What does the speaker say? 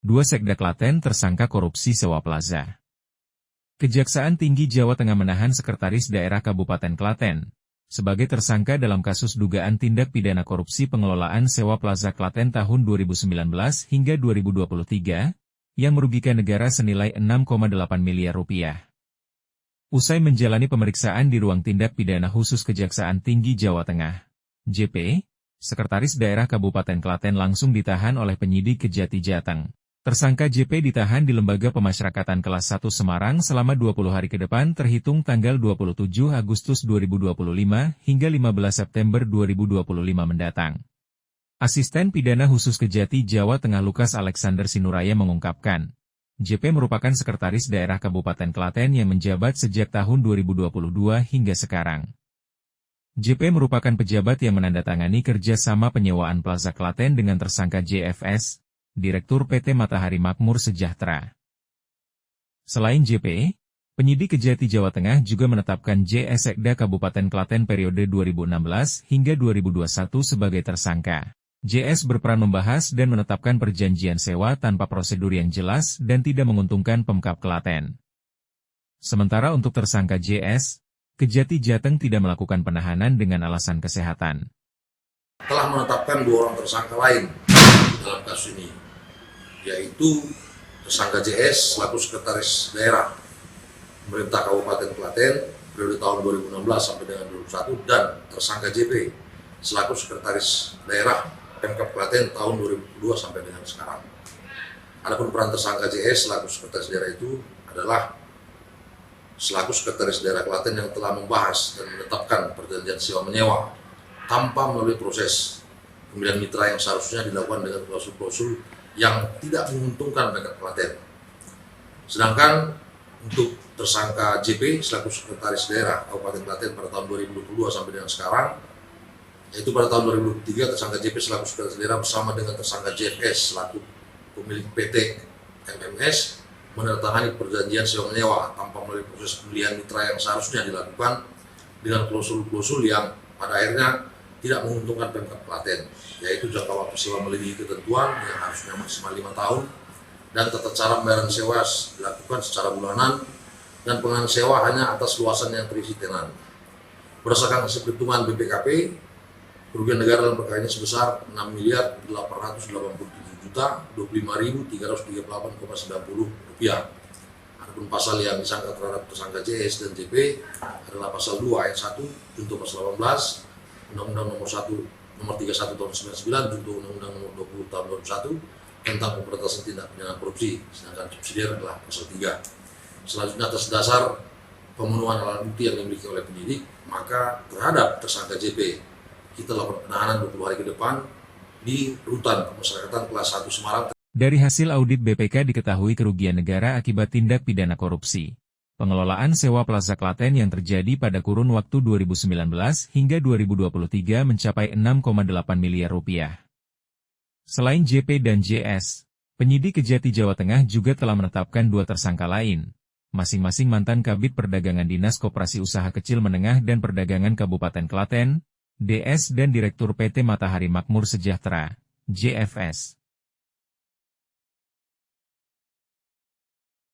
2 Sekda Klaten tersangka korupsi sewa plaza. Kejaksaan Tinggi Jawa Tengah menahan Sekretaris Daerah Kabupaten Klaten sebagai tersangka dalam kasus dugaan tindak pidana korupsi pengelolaan sewa plaza Klaten tahun 2019 hingga 2023, yang merugikan negara senilai 6,8 miliar rupiah. Usai menjalani pemeriksaan di Ruang Tindak Pidana Khusus Kejaksaan Tinggi Jawa Tengah, JP, Sekretaris Daerah Kabupaten Klaten langsung ditahan oleh penyidik Kejati Jateng. Tersangka JP ditahan di Lembaga Pemasyarakatan Kelas 1 Semarang selama 20 hari ke depan terhitung tanggal 27 Agustus 2025 hingga 15 September 2025 mendatang. Asisten Pidana Khusus Kejati Jawa Tengah Lukas Alexander Sinuraya mengungkapkan, JP merupakan Sekretaris Daerah Kabupaten Klaten yang menjabat sejak tahun 2022 hingga sekarang. JP merupakan pejabat yang menandatangani kerjasama penyewaan Plaza Klaten dengan tersangka JFS, Direktur PT Matahari Makmur Sejahtera. Selain JP, penyidik Kejati Jawa Tengah juga menetapkan JS Sekda Kabupaten Klaten periode 2016 hingga 2021 sebagai tersangka. JS berperan membahas dan menetapkan perjanjian sewa tanpa prosedur yang jelas dan tidak menguntungkan Pemkab Klaten. Sementara untuk tersangka JS, Kejati Jateng tidak melakukan penahanan dengan alasan kesehatan. Telah menetapkan 2 orang tersangka lain dalam kasus ini, yaitu tersangka JS selaku Sekretaris Daerah Pemerintah Kabupaten Klaten periode tahun 2016 sampai dengan 2021 dan tersangka JP selaku Sekretaris Daerah Pemkab Klaten tahun 2002 sampai dengan sekarang. Adapun peran tersangka JS selaku Sekretaris Daerah itu adalah selaku Sekretaris Daerah Klaten yang telah membahas dan menetapkan perjanjian sewa menyewa tanpa melalui proses pemilihan mitra yang seharusnya dilakukan dengan klausul-klausul yang tidak menguntungkan Pemkab Klaten. Sedangkan untuk tersangka JP selaku Sekretaris Daerah Kabupaten Klaten pada tahun 2022 sampai dengan sekarang, yaitu pada tahun 2003 tersangka JP selaku Sekretaris Daerah bersama dengan tersangka JFS selaku pemilik PT MMS menandatangani perjanjian sewa menyewa tanpa melalui proses pemilihan mitra yang seharusnya dilakukan dengan klausul-klausul yang pada akhirnya tidak menguntungkan Pemkab Klaten, yaitu jangka waktu sewa melebihi ketentuan yang harusnya maksimal 5 tahun dan tata cara pembayaran sewa dilakukan secara bulanan dan pengenalan sewa hanya atas luasan yang terisi tenan. Berdasarkan hasil perhitungan BPKP, kerugian negara dalam perkara ini sebesar 6.887.025.338,90 rupiah. Adapun pasal yang disangka terhadap tersangka JS dan JP adalah pasal 2 ayat 1 junto pasal 18 Undang-Undang nomor 31 tahun 99 junto Undang-Undang nomor 20 tahun 2001 tentang pemberantasan tindak pidana korupsi, sedangkan subsidiar adalah pasal 3. Selanjutnya atas dasar pemenuhan alat bukti yang dimiliki oleh penyidik, maka terhadap tersangka JP kita lakukan penahanan 20 hari ke depan di Rutan Pemasyarakatan Kelas 1 Semarang. Dari hasil audit BPK diketahui kerugian negara akibat tindak pidana korupsi pengelolaan sewa Plaza Klaten yang terjadi pada kurun waktu 2019 hingga 2023 mencapai 6,8 miliar rupiah. Selain JP dan JS, penyidik Kejati Jawa Tengah juga telah menetapkan 2 tersangka lain, masing-masing mantan Kabid Perdagangan Dinas Koperasi Usaha Kecil Menengah dan Perdagangan Kabupaten Klaten, DS dan Direktur PT Matahari Makmur Sejahtera, JFS.